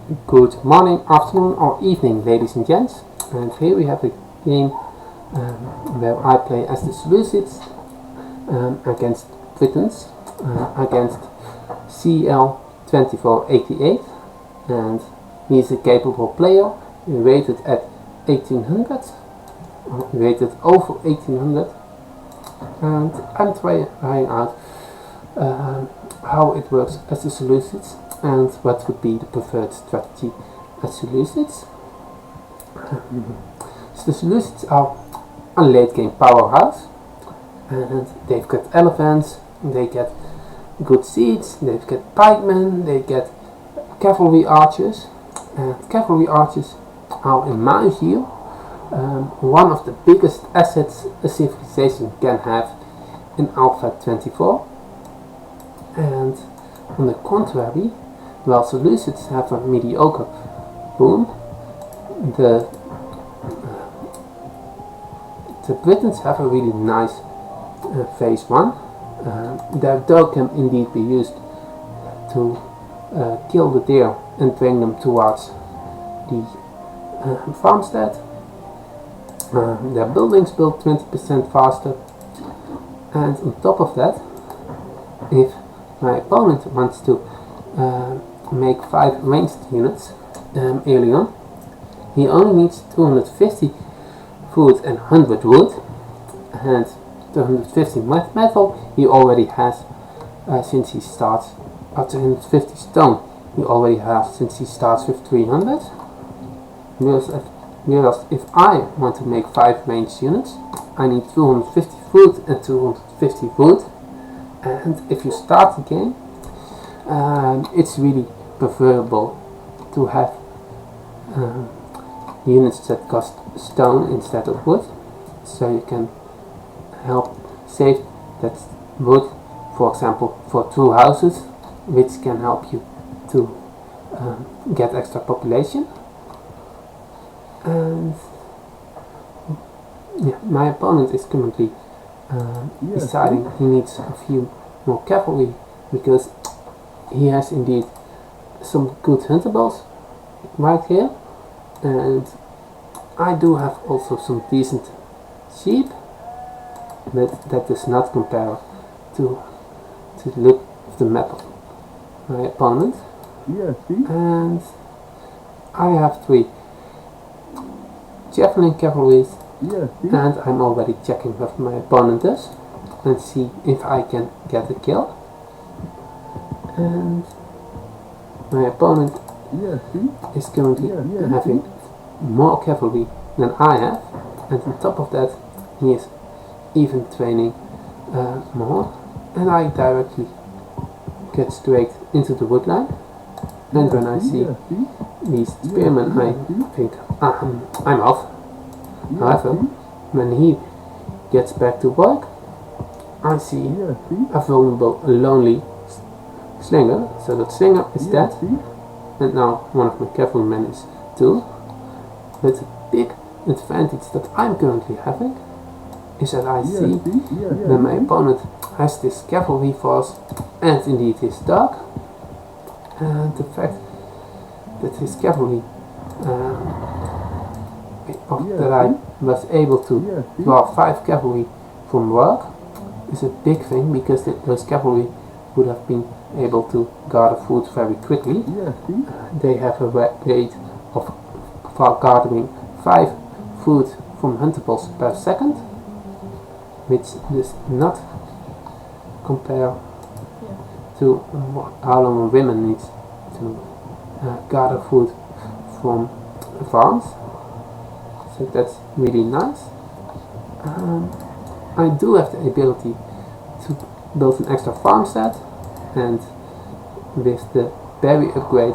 Good morning, afternoon or evening, ladies and gents, and here we have a game where I play as the Seleucids against Britons, against CL2488, and he is a capable player, rated at 1800, rated over 1800, and I'm trying out how it works as the Seleucids and what would be the preferred strategy as Seleucids. So the Seleucids are a late game powerhouse, and they've got elephants, they get good siege, they've got pikemen, they get cavalry archers, and cavalry archers are, in my view, one of the biggest assets a civilization can have in Alpha 24. And on the contrary, while Seleucids have a mediocre boom, the Britons have a really nice phase 1. Their dog can indeed be used to kill the deer and bring them towards the farmstead. Their buildings build 20% faster, and on top of that, if my opponent wants to make 5 ranged units early on, he only needs 250 food and 100 wood, and 250 metal he already has since he starts, or 250 stone he already has since he starts with 300. Whereas if I want to make 5 ranged units, I need 250 food and 250 wood. And if you start the game, it's really preferable to have units that cost stone instead of wood, so you can help save that wood, for example, for 2 houses, which can help you to get extra population. And yeah, my opponent is currently deciding he needs a few more cavalry, because he has indeed some good huntables right here, and I do have also some decent sheep, but that does not compare to the look of the map of my opponent. And I have 3 javelin cavalries, and I'm already checking what my opponent does and see if I can get a kill. And my opponent is currently having more cavalry than I have, and on top of that he is even training more, and I directly get straight into the woodline. And when I see these spearmen, I think I'm off. However, when he gets back to work, I see a vulnerable, lonely slinger, so that slinger is dead, and now one of my cavalrymen is too. But the big advantage that I'm currently having is that I see that my opponent has this cavalry force and indeed his dog, and the fact that his cavalry that I was able to draw 5 cavalry from work is a big thing, because those cavalry would have been able to gather food very quickly. They have a rate of gathering 5 food from huntables per second, which does not compare to how long a woman needs to gather food from farms. So that's really nice. I do have the ability to build an extra farmstead, and with the berry upgrade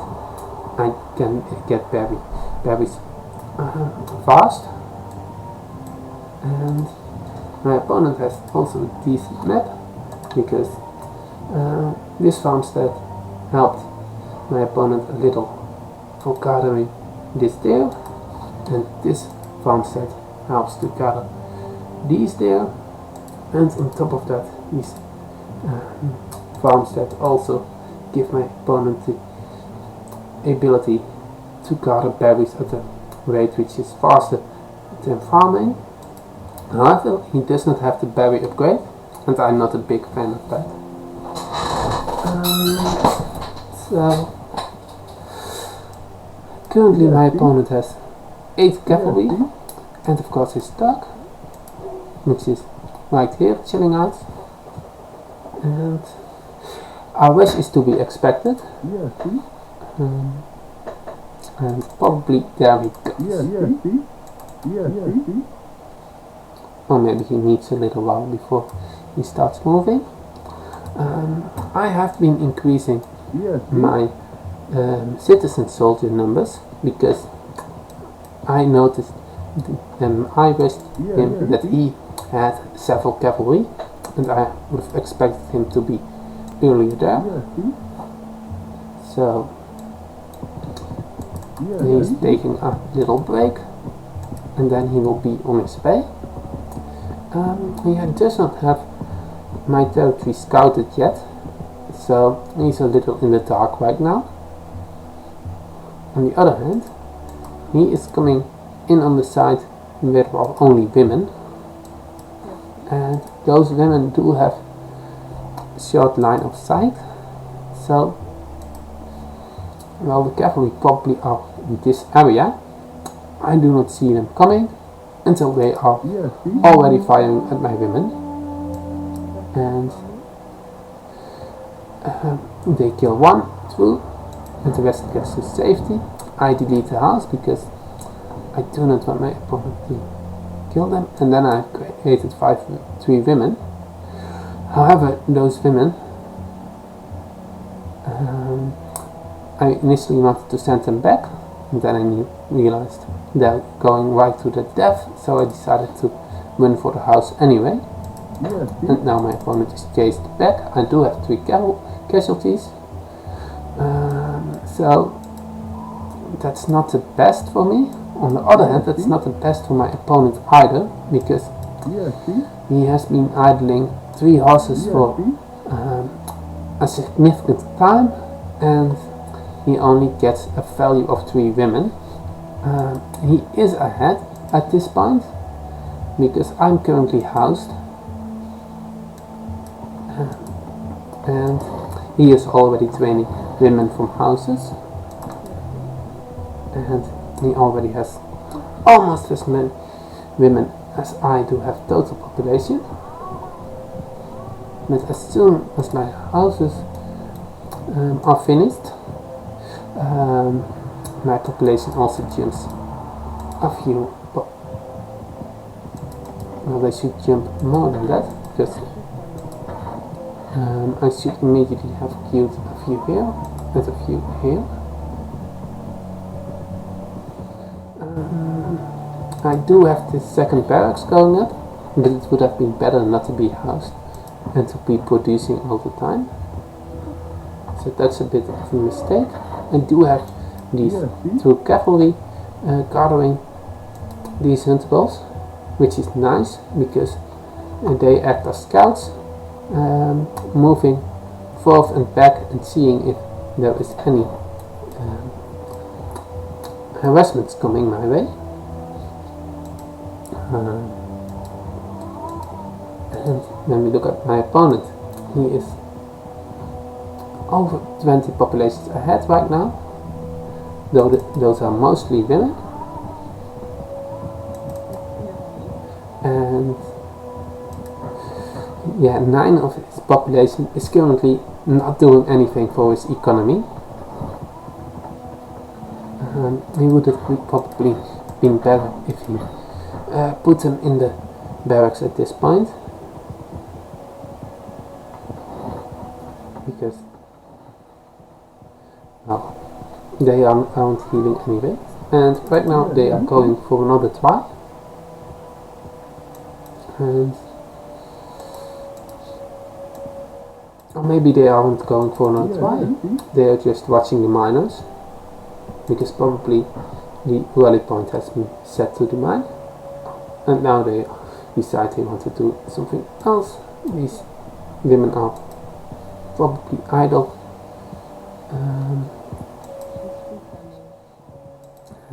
I can get berries fast. And my opponent has also a decent map, because this farmstead helped my opponent a little for gathering this deer, and this farmstead helps to gather these deer, and on top of that, these farmstead also give my opponent the ability to gather berries at a rate which is faster than farming. However, he does not have the berry upgrade, and I'm not a big fan of that. So currently my opponent has 8 cavalry, and of course his dog, which is right here chilling out. And our wish is to be expected. And probably there he goes. Or maybe he needs a little while before he starts moving. I have been increasing my citizen soldier numbers because I noticed I wished him that he had several cavalry, and I would have expected him to be earlier there. So he's taking a little break, and then he will be on his way. He does not have my territory scouted yet, so he's a little in the dark right now. On the other hand, he is coming in on the side with only women, and those women do have short line of sight, so well, the cavalry probably are in this area. I do not see them coming until they are already firing at my women, and they kill one through, and the rest gets to safety. I delete the house because I do not want my opponent to kill them, and then I created 3 women. However, those women, I initially wanted to send them back, and then I realized they're going right to the death, so I decided to run for the house anyway. And now my opponent is chased back. I do have 3 casualties, so that's not the best for me. On the other hand, that's not the best for my opponent either, because he has been idling 3 horses for a significant time, and he only gets a value of 3 women. He is ahead at this point because I'm currently housed, and he is already training women from houses, and he already has almost as many women as I do have total population. But as soon as my houses are finished, my population also jumps a few, well, they should jump more than that, because I should immediately have killed a few here and a few here. I do have this second barracks going up, but it would have been better not to be housed and to be producing all the time. So that's a bit of a mistake. I do have these 2 cavalry gathering these huntables, which is nice because they act as scouts, moving forth and back and seeing if there is any harassments coming my way. And when we look at my opponent, he is over 20 populations ahead right now, though those are mostly women. And yeah, 9 of his population is currently not doing anything for his economy. He would have probably been better if he put them in the barracks at this point, because well, they aren't healing anyway, and right now they are going for another try, and or maybe they aren't going for another try, they are just watching the miners, because probably the rally point has been set to the mine, and now they decide they want to do something else. These women are probably idle.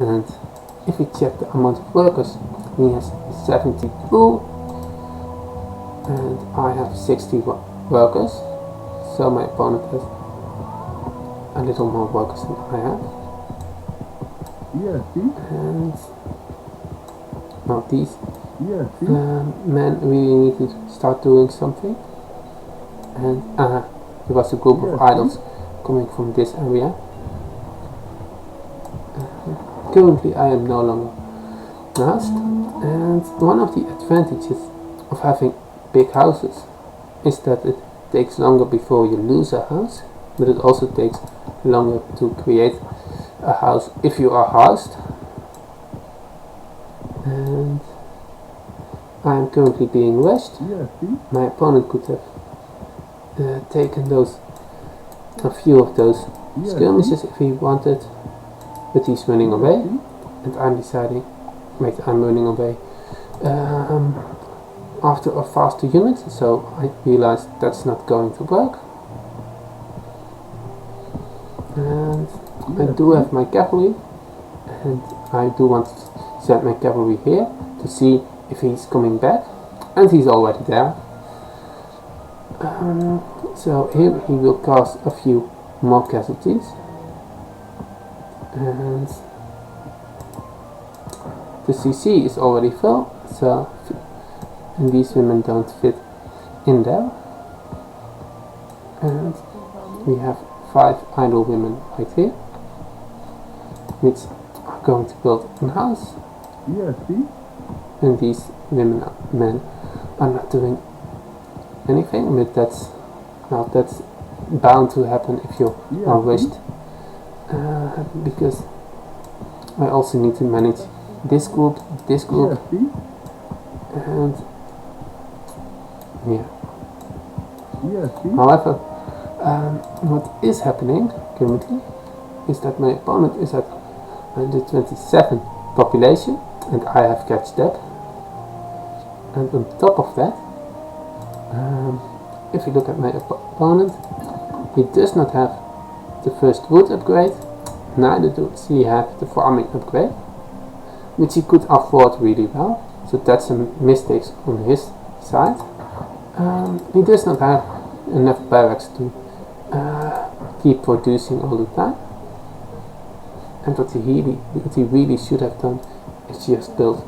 And if we check the amount of workers, he has 72 and I have 60 workers, so my opponent has a little more workers than I have. And now these men really need to start doing something. And there was a group of idols coming from this area. Currently I am no longer housed, and one of the advantages of having big houses is that it takes longer before you lose a house, but it also takes longer to create a house if you are housed. And I am currently being rushed. My opponent could have taken a few of those skirmishes if he wanted, but he's running away, and I'm deciding, wait, I'm running away after a faster unit, so I realized that's not going to work. And I do have my cavalry, and I do want to send my cavalry here to see if he's coming back, and he's already there. So here he will cause a few more casualties, and the CC is already full, so and these women don't fit in there. And we have 5 idle women right here, which are going to build a house. And these men are not doing anything, but that's bound to happen if you are wished, because I also need to manage this group, and yeah. However, what is happening currently is that my opponent is at 127 population and I have catched up, and on top of that, if you look at my opponent, he does not have the first wood upgrade, neither does he have the farming upgrade, which he could afford really well, so that's some mistakes on his side. He does not have enough barracks to keep producing all the time, and what he really should have done is just build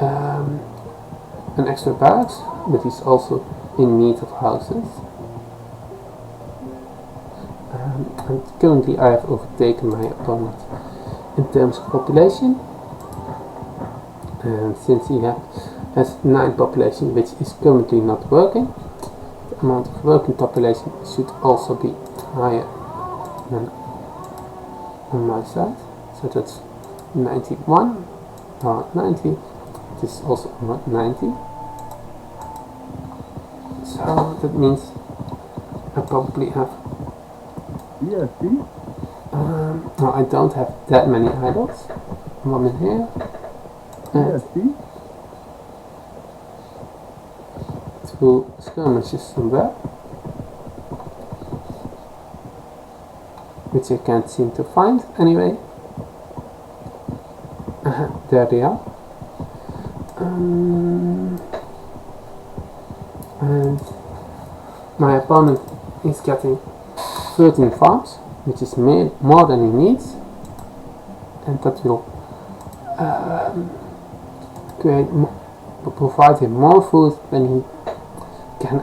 an extra barracks, but he's also in need of houses. And currently I have overtaken my opponent in terms of population, and since he has 9 population, which is currently not working, the amount of working population should also be higher than on my side, so that's 91 or 90. This is also about 90, so that means I probably have no, I don't have that many idols. One in here, and 2 skirmishes somewhere, which I can't seem to find anyway. There they are. And my opponent is getting 13 farms, which is more than he needs, and that will provide him more food than he can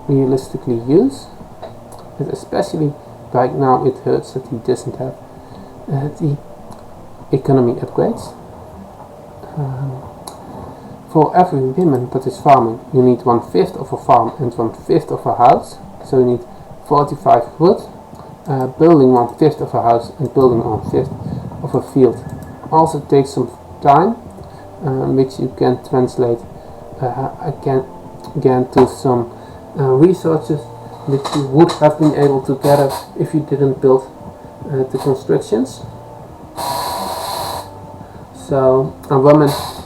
realistically use. But especially right now it hurts that he doesn't have the economy upgrades. For every woman that is farming, you need 1/5 of a farm and 1/5 of a house, so you need 45 wood. Building 1/5 of a house and building 1/5 of a field also takes some time, which you can translate again to some resources that you would have been able to gather if you didn't build the constructions. So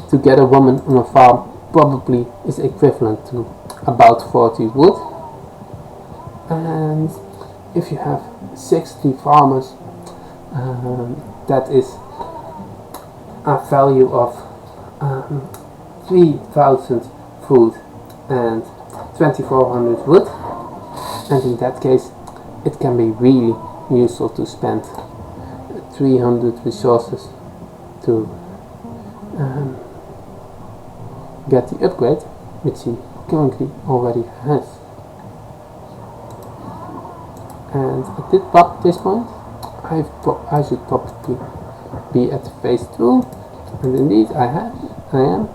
to get a woman on a farm probably is equivalent to about 40 wood, and if you have 60 farmers, that is a value of 3,000 food and 2,400 wood, and in that case it can be really useful to spend 300 resources to get the upgrade which he currently already has. And at this point I should probably be at phase 2, and indeed I am,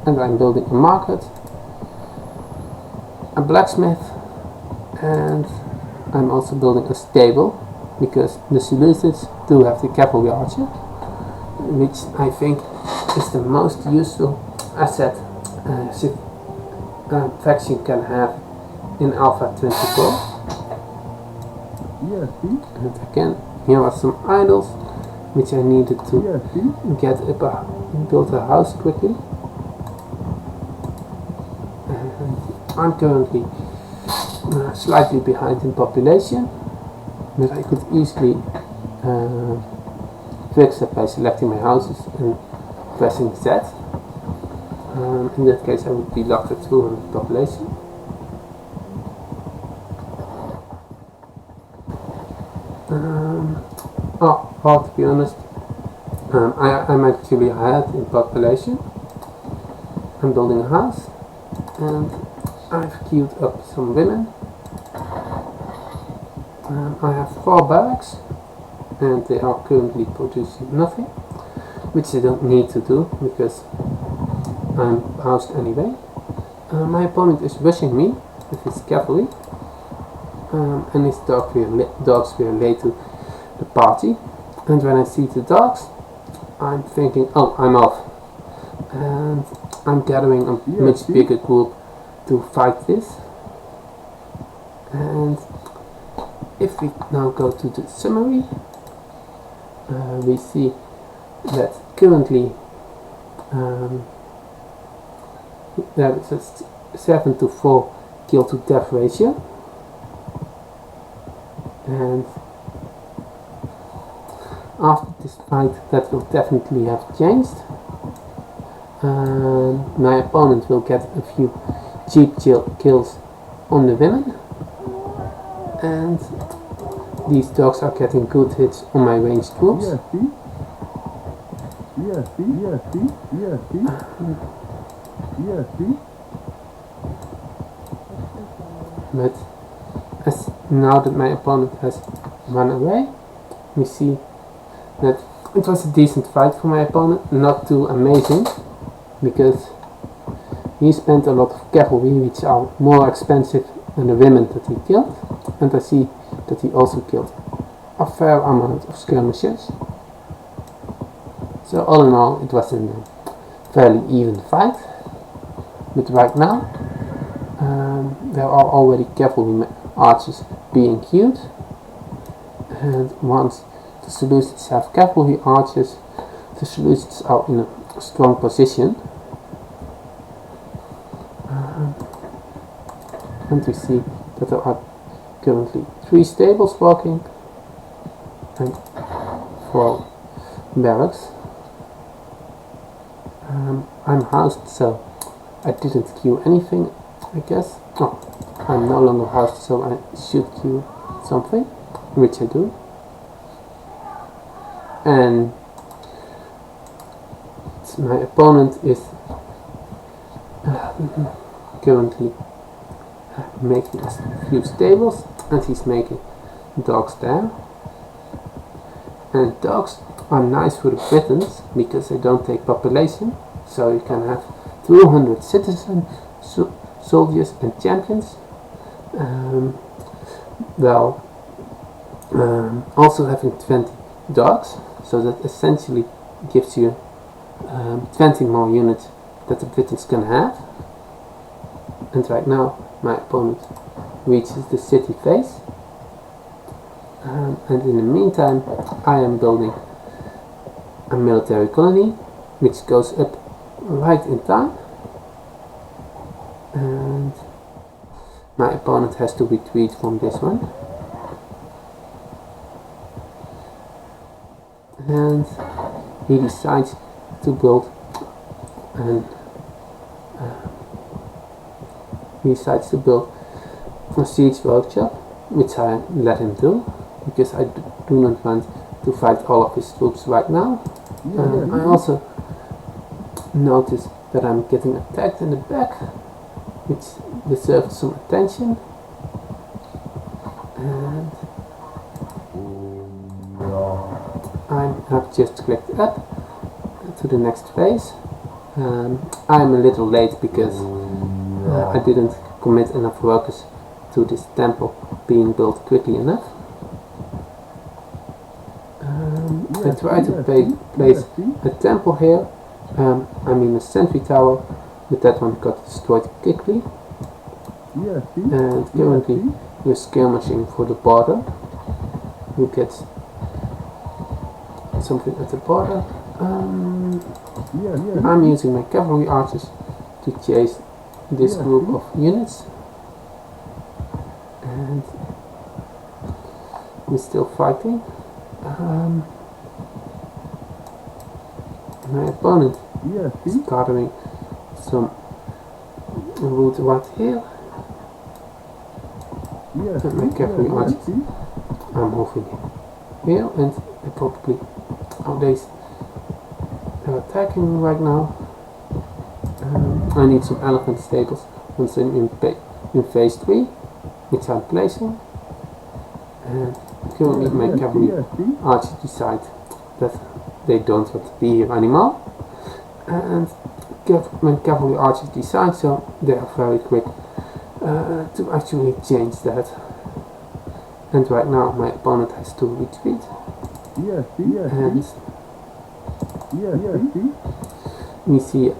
and I'm building a market, a blacksmith, and I'm also building a stable, because the Seleucids do have the cavalry archer, which I think is the most useful asset faction can have in Alpha 24. And again, here are some idols which I needed to get build a house quickly. And I'm currently slightly behind in population, but I could easily fix that by selecting my houses and pressing Z. In that case I would be locked at 200 population. To be honest, I'm actually ahead in population. I'm building a house, and I've queued up some women. I have 4 barracks, and they are currently producing nothing, which I don't need to do because I'm housed anyway. My opponent is rushing me with his cavalry, and his dogs were late to the party. And when I see the dogs, I'm thinking, oh, I'm off. And I'm gathering a much bigger group to fight this. And if we now go to the summary, we see that currently there is a 7-to-4 kill to death ratio, and after this fight that will definitely have changed. My opponent will get a few cheap kills on the women, and these dogs are getting good hits on my ranged troops. But now that my opponent has run away, we see that it was a decent fight for my opponent, not too amazing, because he spent a lot of cavalry which are more expensive than the women that he killed, and I see that he also killed a fair amount of skirmishers. So all in all it was a fairly even fight, but right now there are already cavalry archers being queued, and once the Seleucids have cavalry archers, the Seleucids are in a strong position. And we see that there are currently 3 stables working and 4 barracks. I'm housed, so I didn't queue anything, I guess. Oh, I'm no longer housed, so I should queue something, which I do. And my opponent is currently making a few stables, and he's making dogs there. And dogs are nice for the Britons because they don't take population, so you can have 200 citizen soldiers and champions, also having 20 dogs, so that essentially gives you 20 more units that the Britons can have. And right now my opponent reaches the city phase, and in the meantime I am building a military colony which goes up right in time, and my opponent has to retreat from this one. And he decides to build, and he decides to build a siege workshop, which I let him do, because I do not want to fight all of his troops right now. I also notice that I'm getting attacked in the back, which deserves some attention. And I have just clicked up to the next phase. I'm a little late because I didn't commit enough workers to this temple being built quickly enough. I tried to place a temple here, I mean a sentry tower, but that one got destroyed quickly. And currently we're skirmishing for the border. We get something at the border. I'm using my cavalry archers to chase this group of units, and we're still fighting. My opponent is gathering some wood right here, and my cavalry archers are moving here, and they probably they're attacking right now. I need some elephant stables once I'm in phase 3, which I'm placing, and currently my cavalry archers decide that they don't want to be here anymore, and my cavalry archers decide, so they are very quick to actually change that. And right now my opponent has to retreat, and we see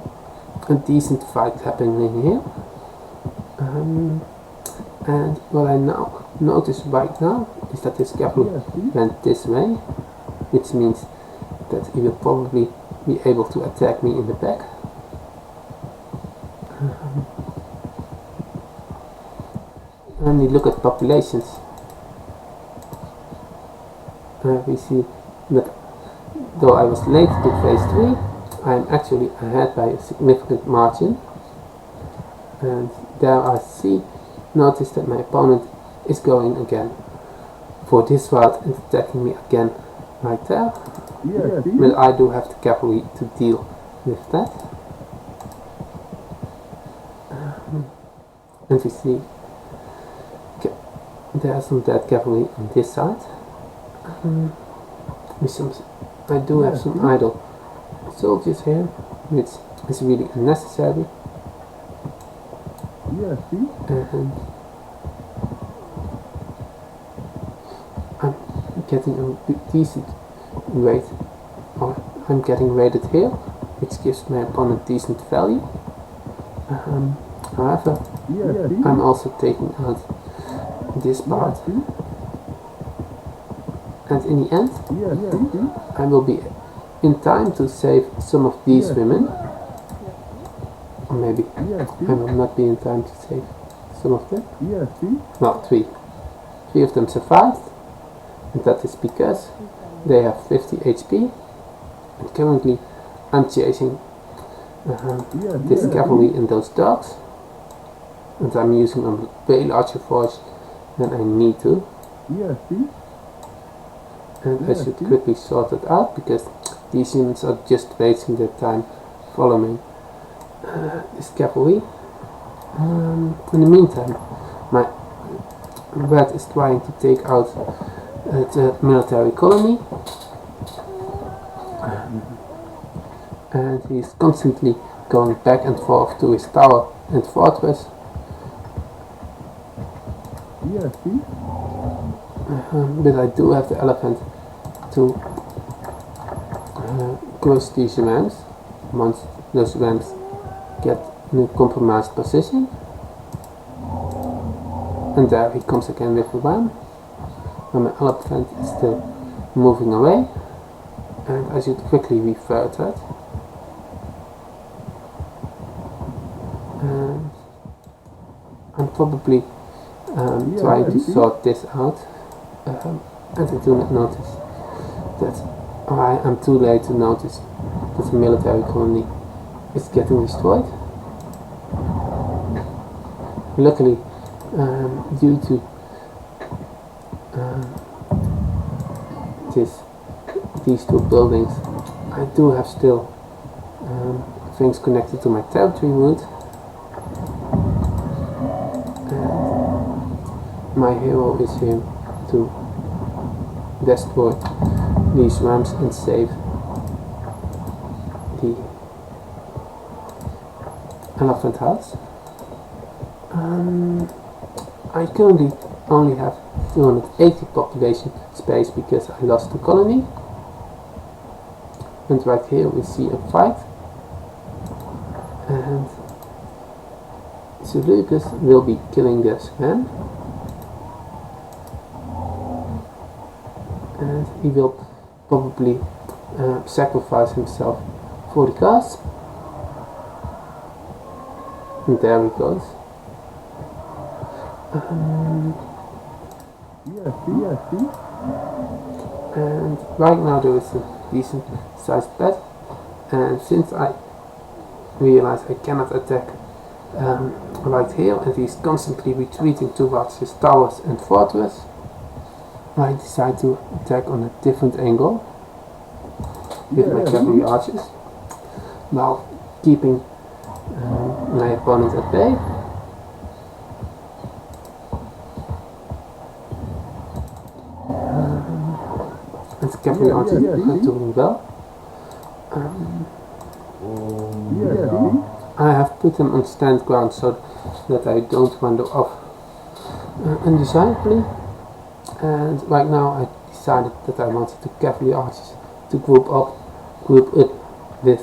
a decent fight happening here. And what I now notice right now is that this cavalry went this way, which means that he will probably be able to attack me in the back. When we look at populations, we see that though I was late to phase 3, I am actually ahead by a significant margin. And there I notice that my opponent is going again for this route and attacking me again right there. But I do have the cavalry to deal with that. And we see there are some dead cavalry on this side. I do have some idle soldiers here, which is really unnecessary. And I'm getting a decent rate, or I'm getting rated here, which gives my opponent decent value. However, I'm also taking out this part, and in the end I will be in time to save some of these women, or maybe I will not be in time to save some of them. Well, three of them survived, and that is because they have 50 HP, and currently I'm chasing this cavalry and those dogs, and I'm using a way larger force than I need to. And I should quickly sort it out, because these units are just wasting their time following this cavalry. In the meantime, my red is trying to take out the military colony, and he's constantly going back and forth to his tower and fortress. But I do have the elephant to crush these rams once those rams get in a compromised position. And there he comes again with a ram, and my elephant is still moving away, and I should quickly revert that. And I'm probably trying to sort this out, and I do not notice that I am too late to notice that the military colony is getting destroyed. Luckily, due to these two buildings, I do have still things connected to my territory route, and my hero is here to destroy these rams and save the elephant house. I currently only have 280 population space because I lost the colony, and right here we see a fight, and Seleucus will be killing this man, and he will probably sacrifice himself for the cause. And there he goes. And right now there is a decent sized bed, and since I realize I cannot attack right here, and he's constantly retreating towards his towers and fortress, I decide to attack on a different angle with my cavalry archers, while keeping my opponent at bay. And the cavalry archers are doing well. I have put them on stand ground so that I don't wander off undesirably. And right now I decided that I wanted the cavalry archers to group up with the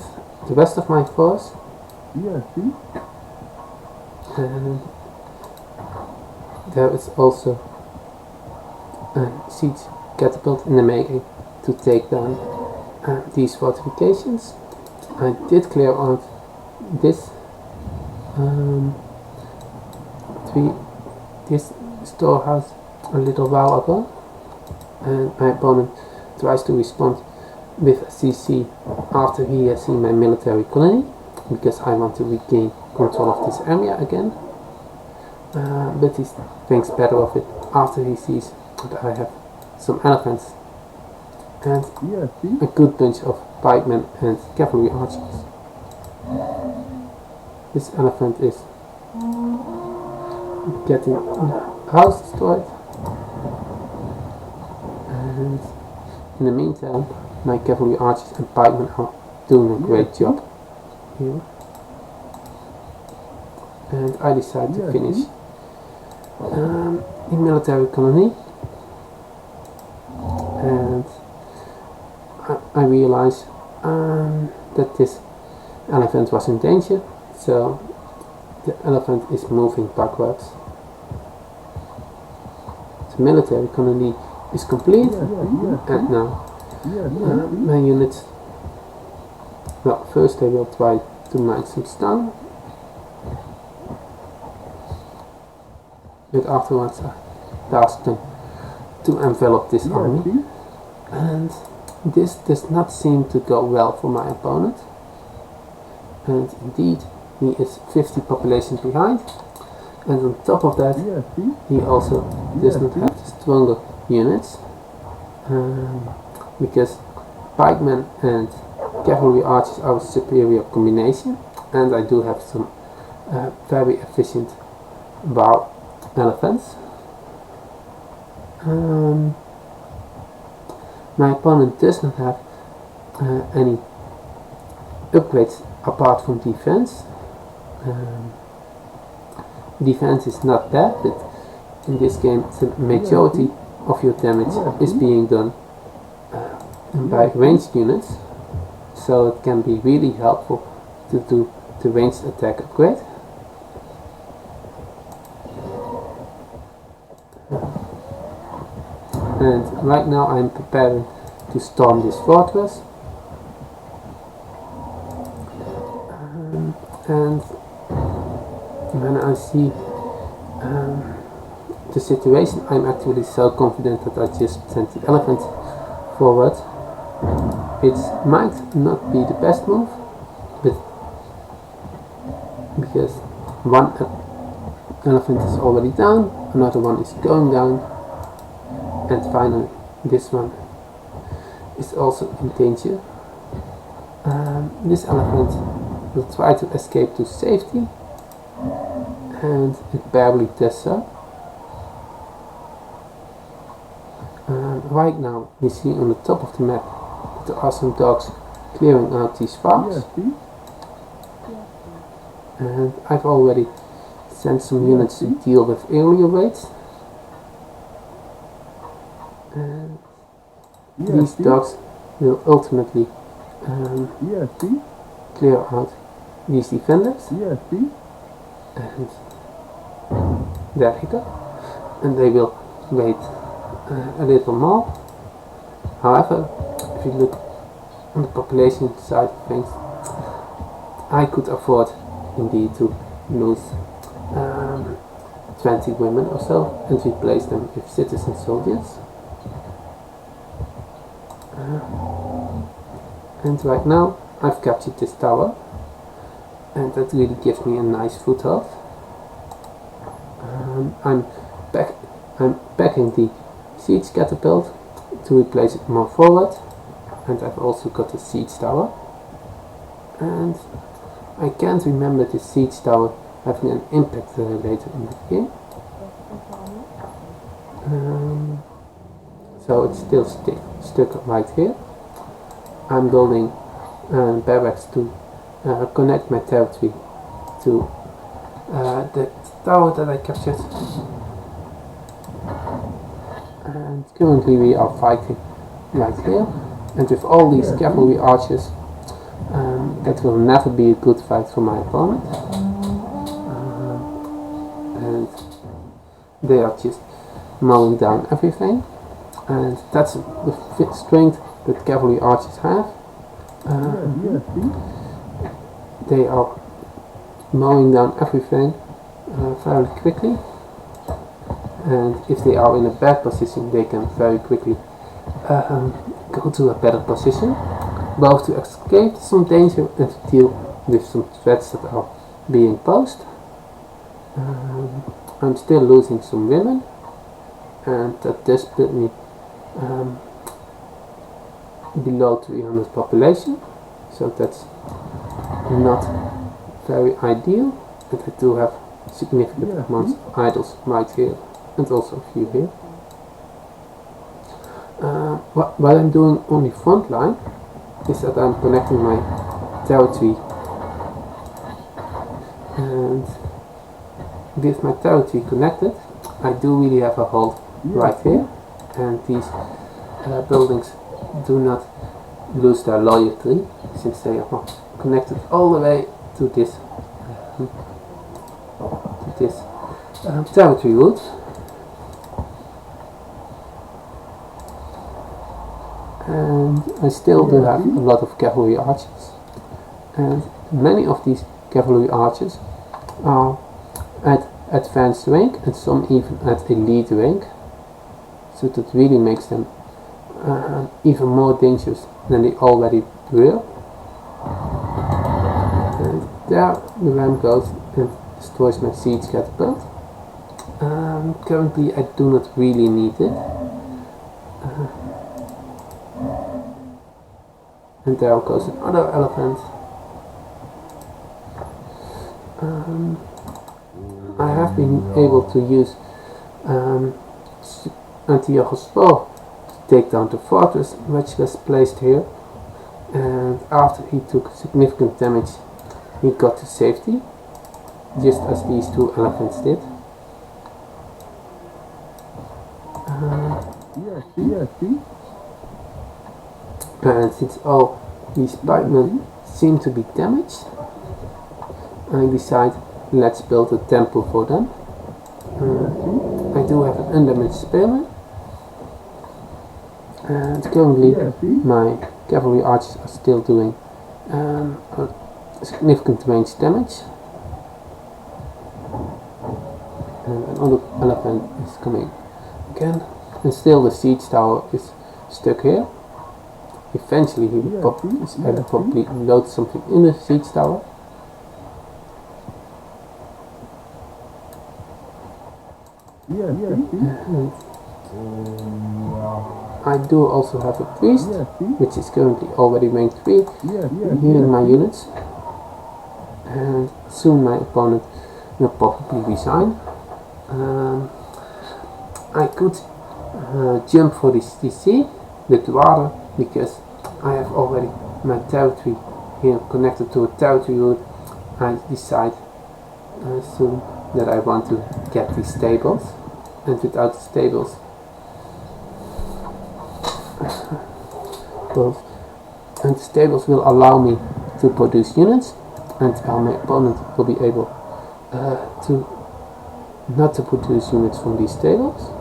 rest of my force. And there is also a siege catapult in the making to take down these fortifications. I did clear out this this storehouse a little while ago, and my opponent tries to respond with a CC after he has seen my military colony, because I want to regain control of this area again, but he thinks better of it after he sees that I have some elephants and a good bunch of pikemen and cavalry archers. This elephant is getting the house destroyed, and in the meantime my cavalry archers and pikemen are doing a great job here. And I decide to finish the military colony, and I realize that this elephant was in danger, so the elephant is moving backwards. The military colony is complete, and now my units, well, first I will try to mine some stone, but afterwards I tasked them to envelop this army, and this does not seem to go well for my opponent, and indeed he is 50 population behind, and on top of that he also does not have the stronger units, because pikemen and cavalry archers are a superior combination, and I do have some very efficient bow elephants. My opponent does not have any upgrades apart from defense. Defense is not bad, but in this game the majority of your damage is being done by ranged units, so it can be really helpful to do the ranged attack upgrade. And right now I'm preparing to storm this fortress, and when I see the situation, I'm actually so confident that I just sent the elephant forward, It might not be the best move, but because one elephant is already down, another one is going down, and finally this one is also in danger. This elephant will try to escape to safety, and it barely does so. Right now we see on the top of the map that there are some dogs clearing out these farms. And I've already sent some units to deal with area raids. And these dogs will ultimately clear out these defenders. And there you go. And they will wait a little more. However, if you look on the population side of things, I could afford indeed to lose 20 women or so and replace them with citizen soldiers. And right now I've captured this tower, and that really gives me a nice foothold. I'm backing the siege catapult to replace it more forward, and I've also got the siege tower. And I can't remember the siege tower having an impact later in the game. So it's still stuck right here. I'm building barracks to connect my territory to the tower that I captured. And currently we are fighting right here, and with all these cavalry archers, that will never be a good fight for my opponent. And they are just mowing down everything, and that's the strength that cavalry archers have. They are mowing down everything very quickly, and if they are in a bad position they can very quickly go to a better position, both to escape some danger and to deal with some threats that are being posed. I'm still losing some women, and that does put me below 300 population, so that's not very ideal, but I do have significant amounts of idols right here, and also a few here. What I'm doing on the front line is that I'm connecting my territory, and with my territory connected I do really have a hold right here, and these buildings do not lose their loyalty since they are not connected all the way to this territory route. And I still do have a lot of cavalry archers, and many of these cavalry archers are at advanced rank and some even at elite rank, so that really makes them even more dangerous than they already were. And there the ram goes and destroys my siege catapult. Currently I do not really need it. And there goes another elephant. I have been able to use Antiochus IV to take down the fortress which was placed here, and after he took significant damage he got to safety, just as these two elephants did. And since all these pikemen seem to be damaged, I decide let's build a temple for them. I do have an undamaged spearman, and currently my cavalry archers are still doing significant range damage. And another elephant is coming again, and still the siege tower is stuck here. eventually he would probably load something in the siege tower. And I do also have a priest, which is currently already rank 3, healing my units, and soon my opponent will probably resign. I could jump for this TC, but rather because I have already my territory here connected to a territory route, I decide soon that I want to get these stables, and without the stables, and the stables will allow me to produce units, and my opponent will be able to not to produce units from these stables.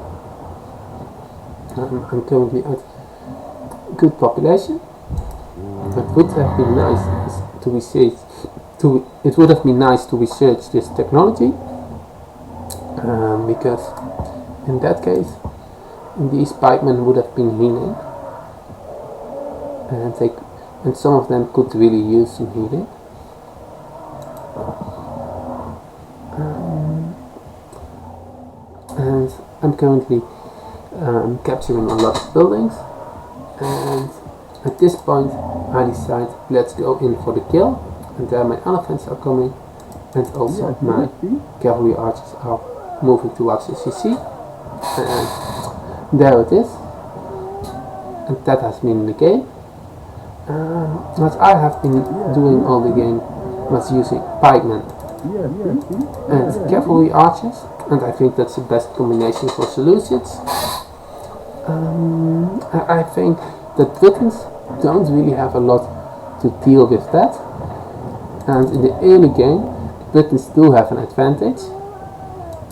I'm currently at good population. It would have been nice to research. It would have been nice to research this technology, because in that case, these pikemen would have been healing, and some of them could really use some healing. And I'm currently capturing a lot of buildings, and at this point I decide let's go in for the kill, and there my elephants are coming, and also my cavalry archers are moving towards the CC, and there it is, and that has been the game. What I have been doing all the game was using pikemen and cavalry archers, and I think that's the best combination for Seleucids. I think that Britons don't really have a lot to deal with that, and in the early game Britons do have an advantage,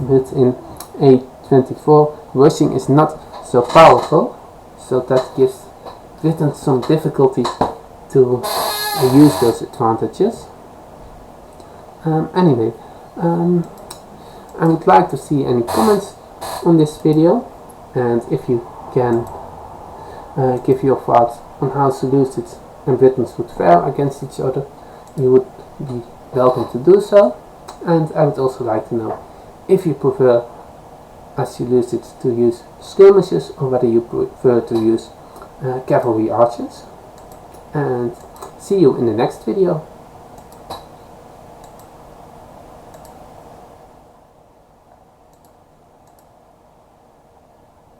but in A24 rushing is not so powerful, so that gives Britons some difficulty to use those advantages. Anyway, I would like to see any comments on this video, and if you can give your thoughts on how Seleucids and Britons would fare against each other, you would be welcome to do so. And I would also like to know if you prefer as Seleucids to use skirmishes or whether you prefer to use cavalry archers. And see you in the next video.